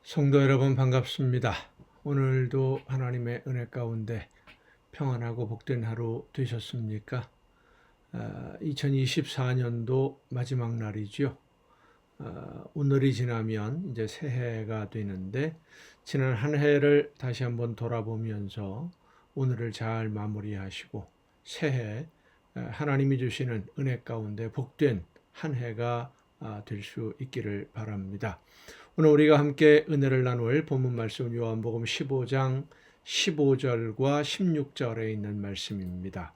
성도 여러분 반갑습니다. 오늘도 하나님의 은혜 가운데 평안하고 복된 하루 되셨습니까? 2024년도 마지막 날이죠. 오늘이 지나면 이제 새해가 되는데 지난 한 해를 다시 한번 돌아보면서 오늘을 잘 마무리하시고 새해 하나님이 주시는 은혜 가운데 복된 한 해가 될 수 있기를 바랍니다. 오늘 우리가 함께 은혜를 나눌 본문 말씀 요한복음 15장 15절과 16절에 있는 말씀입니다.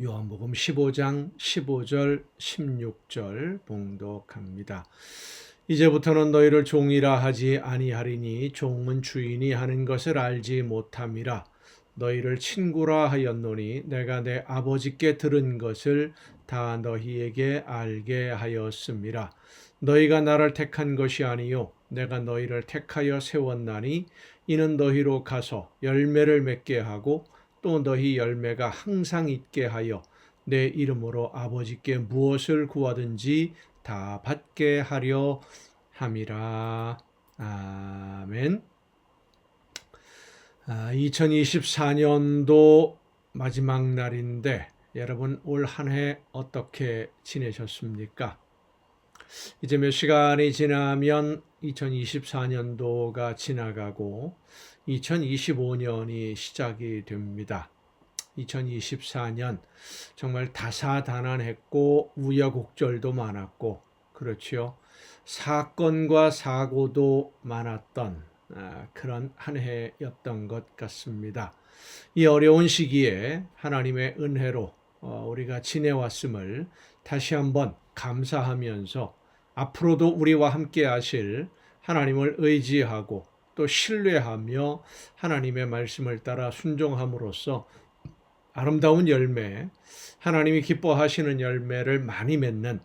요한복음 15장 15절 16절 봉독합니다. 이제부터는 너희를 종이라 하지 아니하리니 종은 주인이 하는 것을 알지 못함이라. 너희를 친구라 하였노니 내가 내 아버지께 들은 것을 다 너희에게 알게 하였음이라. 너희가 나를 택한 것이 아니요 내가 너희를 택하여 세웠나니 이는 너희로 가서 열매를 맺게 하고 또 너희 열매가 항상 있게 하여 내 이름으로 아버지께 무엇을 구하든지 다 받게 하려 함이라. 아멘. 2024년도 마지막 날인데 여러분 올 한 해 어떻게 지내셨습니까? 이제 몇 시간이 지나면 2024년도가 지나가고 2025년이 시작이 됩니다. 2024년 정말 다사다난했고 우여곡절도 많았고 그렇죠. 사건과 사고도 많았던 그런 한 해였던 것 같습니다. 이 어려운 시기에 하나님의 은혜로 우리가 지내왔음을 다시 한번 감사하면서 앞으로도 우리와 함께 하실 하나님을 의지하고 또 신뢰하며 하나님의 말씀을 따라 순종함으로써 아름다운 열매, 하나님이 기뻐하시는 열매를 많이 맺는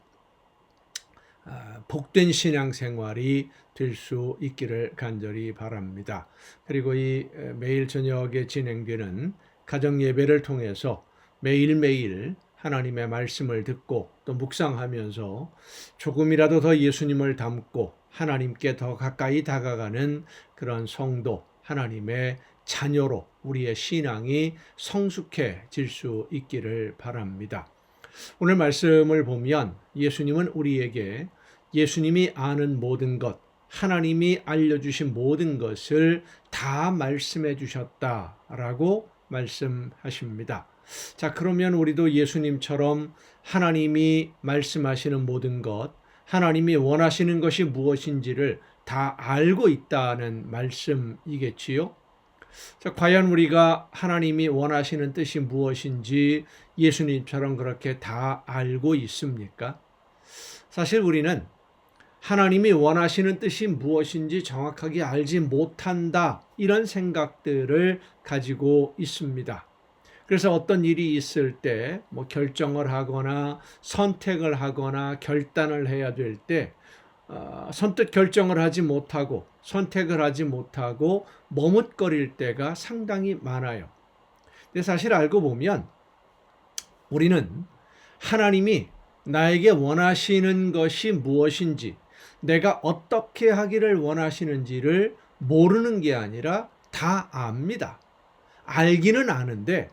복된 신앙생활이 될 수 있기를 간절히 바랍니다. 그리고 이 매일 저녁에 진행되는 가정예배를 통해서 매일매일 하나님의 말씀을 듣고 또 묵상하면서 조금이라도 더 예수님을 닮고 하나님께 더 가까이 다가가는 그런 성도, 하나님의 자녀로 우리의 신앙이 성숙해질 수 있기를 바랍니다. 오늘 말씀을 보면 예수님은 우리에게 예수님이 아는 모든 것, 하나님이 알려주신 모든 것을 다 말씀해 주셨다라고 말씀하십니다. 자, 그러면 우리도 예수님처럼 하나님이 말씀하시는 모든 것, 하나님이 원하시는 것이 무엇인지를 다 알고 있다는 말씀이겠지요? 자, 과연 우리가 하나님이 원하시는 뜻이 무엇인지 예수님처럼 그렇게 다 알고 있습니까? 사실 우리는 하나님이 원하시는 뜻이 무엇인지 정확하게 알지 못한다, 이런 생각들을 가지고 있습니다. 그래서 어떤 일이 있을 때 결정을 하거나 선택을 하거나 결단을 해야 될 때 선뜻 결정을 하지 못하고 선택을 하지 못하고 머뭇거릴 때가 상당히 많아요. 근데 사실 알고 보면 우리는 하나님이 나에게 원하시는 것이 무엇인지, 내가 어떻게 하기를 원하시는지를 모르는 게 아니라 다 압니다. 알기는 아는데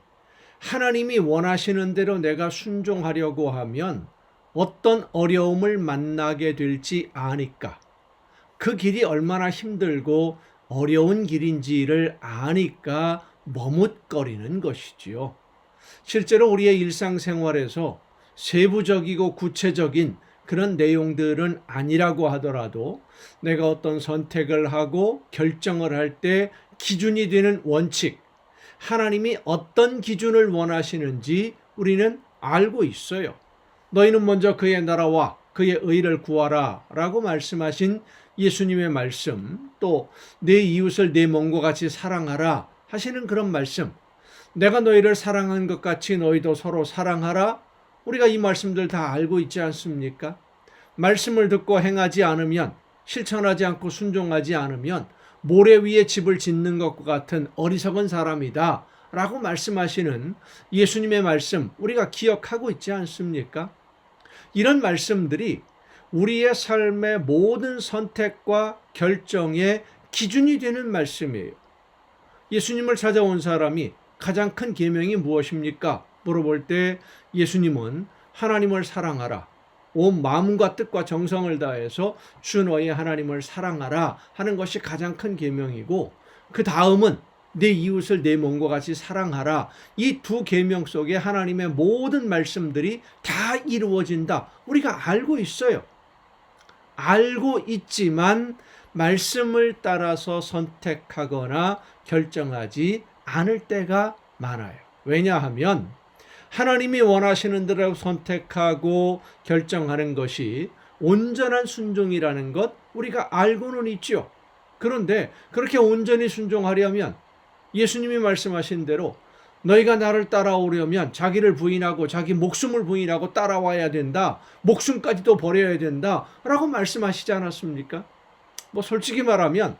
하나님이 원하시는 대로 내가 순종하려고 하면 어떤 어려움을 만나게 될지 아니까, 그 길이 얼마나 힘들고 어려운 길인지를 아니까 머뭇거리는 것이지요. 실제로 우리의 일상생활에서 세부적이고 구체적인 그런 내용들은 아니라고 하더라도 내가 어떤 선택을 하고 결정을 할 때 기준이 되는 원칙, 하나님이 어떤 기준을 원하시는지 우리는 알고 있어요. 너희는 먼저 그의 나라와 그의 의를 구하라 라고 말씀하신 예수님의 말씀, 또 내 이웃을 내 몸과 같이 사랑하라 하시는 그런 말씀, 내가 너희를 사랑한 것 같이 너희도 서로 사랑하라, 우리가 이 말씀들 다 알고 있지 않습니까? 말씀을 듣고 행하지 않으면, 실천하지 않고 순종하지 않으면 모래 위에 집을 짓는 것과 같은 어리석은 사람이다 라고 말씀하시는 예수님의 말씀, 우리가 기억하고 있지 않습니까? 이런 말씀들이 우리의 삶의 모든 선택과 결정의 기준이 되는 말씀이에요. 예수님을 찾아온 사람이 가장 큰 계명이 무엇입니까? 물어볼 때 예수님은 하나님을 사랑하라. 온 마음과 뜻과 정성을 다해서 주 너의 하나님을 사랑하라 하는 것이 가장 큰 계명이고, 그 다음은 내 이웃을 내 몸과 같이 사랑하라. 이 두 계명 속에 하나님의 모든 말씀들이 다 이루어진다. 우리가 알고 있어요. 알고 있지만 말씀을 따라서 선택하거나 결정하지 않을 때가 많아요. 왜냐하면 하나님이 원하시는 대로 선택하고 결정하는 것이 온전한 순종이라는 것 우리가 알고는 있죠. 그런데 그렇게 온전히 순종하려면 예수님이 말씀하신 대로 너희가 나를 따라오려면 자기를 부인하고 자기 목숨을 부인하고 따라와야 된다. 목숨까지도 버려야 된다. 라고 말씀하시지 않았습니까? 솔직히 말하면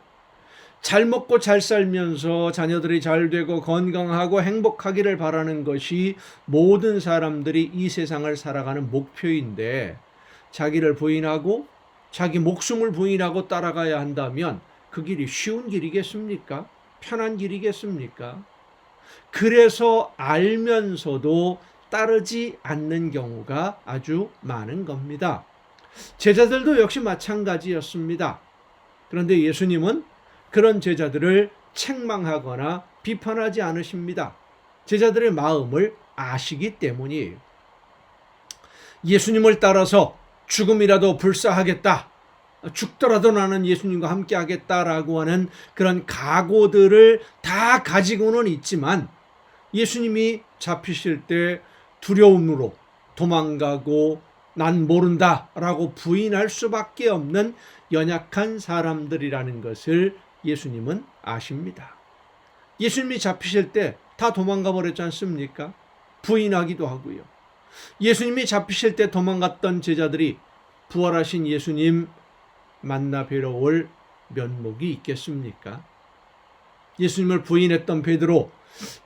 잘 먹고 잘 살면서 자녀들이 잘 되고 건강하고 행복하기를 바라는 것이 모든 사람들이 이 세상을 살아가는 목표인데, 자기를 부인하고 자기 목숨을 부인하고 따라가야 한다면 그 길이 쉬운 길이겠습니까? 편한 길이겠습니까? 그래서 알면서도 따르지 않는 경우가 아주 많은 겁니다. 제자들도 역시 마찬가지였습니다. 그런데 예수님은 그런 제자들을 책망하거나 비판하지 않으십니다. 제자들의 마음을 아시기 때문이에요. 예수님을 따라서 죽음이라도 불사하겠다, 죽더라도 나는 예수님과 함께 하겠다라고 하는 그런 각오들을 다 가지고는 있지만, 예수님이 잡히실 때 두려움으로 도망가고 난 모른다라고 부인할 수밖에 없는 연약한 사람들이라는 것을 예수님은 아십니다. 예수님이 잡히실 때 다 도망가 버렸지 않습니까? 부인하기도 하고요. 예수님이 잡히실 때 도망갔던 제자들이 부활하신 예수님 만나 뵈러 올 면목이 있겠습니까? 예수님을 부인했던 베드로,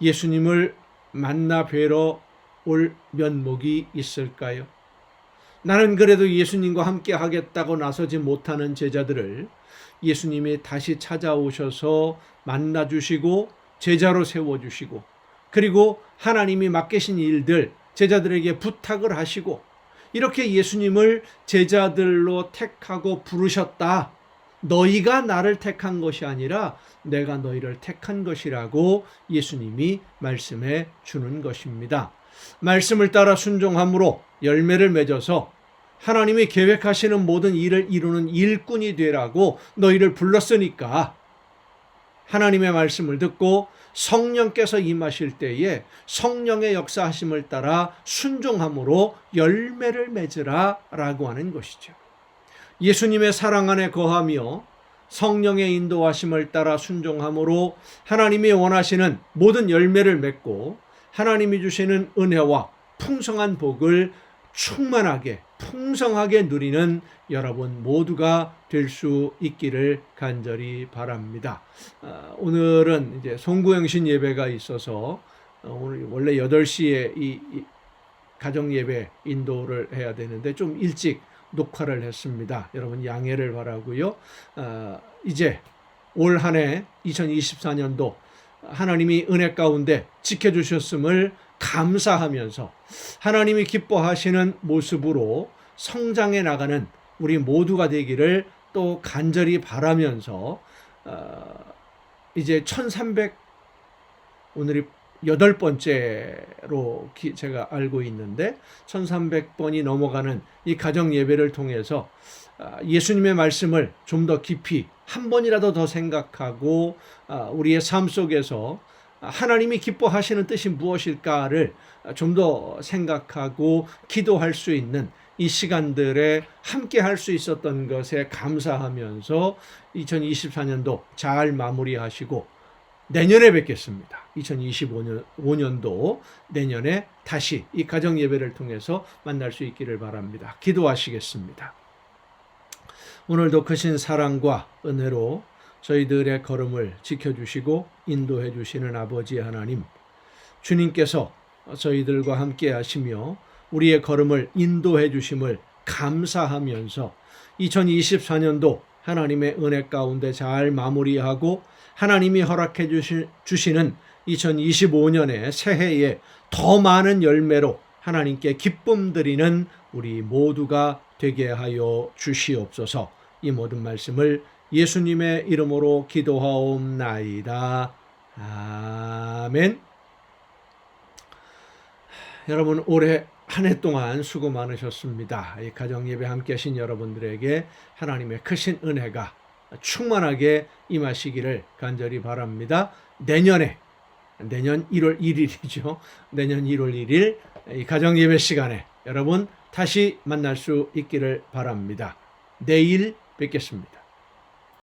예수님을 만나 뵈러 올 면목이 있을까요? 나는 그래도 예수님과 함께 하겠다고 나서지 못하는 제자들을 예수님이 다시 찾아오셔서 만나주시고 제자로 세워주시고, 그리고 하나님이 맡기신 일들 제자들에게 부탁을 하시고, 이렇게 예수님을 제자들로 택하고 부르셨다. 너희가 나를 택한 것이 아니라 내가 너희를 택한 것이라고 예수님이 말씀해 주는 것입니다. 말씀을 따라 순종함으로 열매를 맺어서 하나님이 계획하시는 모든 일을 이루는 일꾼이 되라고 너희를 불렀으니까, 하나님의 말씀을 듣고 성령께서 임하실 때에 성령의 역사하심을 따라 순종함으로 열매를 맺으라 라고 하는 것이죠. 예수님의 사랑 안에 거하며 성령의 인도하심을 따라 순종함으로 하나님이 원하시는 모든 열매를 맺고 하나님이 주시는 은혜와 풍성한 복을 충만하게 풍성하게 누리는 여러분 모두가 될 수 있기를 간절히 바랍니다. 오늘은 이제 송구영신 예배가 있어서 오늘 원래 8시에 이 가정 예배 인도를 해야 되는데 좀 일찍 녹화를 했습니다. 여러분 양해를 바라고요. 이제 올 한 해 2024년도 하나님이 은혜 가운데 지켜주셨음을 감사하면서 하나님이 기뻐하시는 모습으로 성장해 나가는 우리 모두가 되기를 또 간절히 바라면서 이제 1300 오늘이 8번째로 제가 알고 있는데 1300번이 넘어가는 이 가정 예배를 통해서 예수님의 말씀을 좀 더 깊이 한 번이라도 더 생각하고 우리의 삶 속에서 하나님이 기뻐하시는 뜻이 무엇일까를 좀 더 생각하고 기도할 수 있는 이 시간들에 함께 할 수 있었던 것에 감사하면서 2024년도 잘 마무리하시고 내년에 뵙겠습니다. 2025년도 내년에 다시 이 가정 예배를 통해서 만날 수 있기를 바랍니다. 기도하시겠습니다. 오늘도 크신 사랑과 은혜로 저희들의 걸음을 지켜주시고 인도해 주시는 아버지 하나님, 주님께서 저희들과 함께 하시며 우리의 걸음을 인도해 주심을 감사하면서 2024년도 하나님의 은혜 가운데 잘 마무리하고 하나님이 허락해 주시는 2025년의 새해에 더 많은 열매로 하나님께 기쁨 드리는 우리 모두가 되게 하여 주시옵소서. 이 모든 말씀을 예수님의 이름으로 기도하옵나이다. 아멘. 여러분, 올해 한 해 동안 수고 많으셨습니다. 이 가정 예배 함께 하신 여러분들에게 하나님의 크신 은혜가 충만하게 임하시기를 간절히 바랍니다. 내년 1월 1일이죠. 내년 1월 1일 이 가정 예배 시간에 여러분 다시 만날 수 있기를 바랍니다. 내일 뵙겠습니다.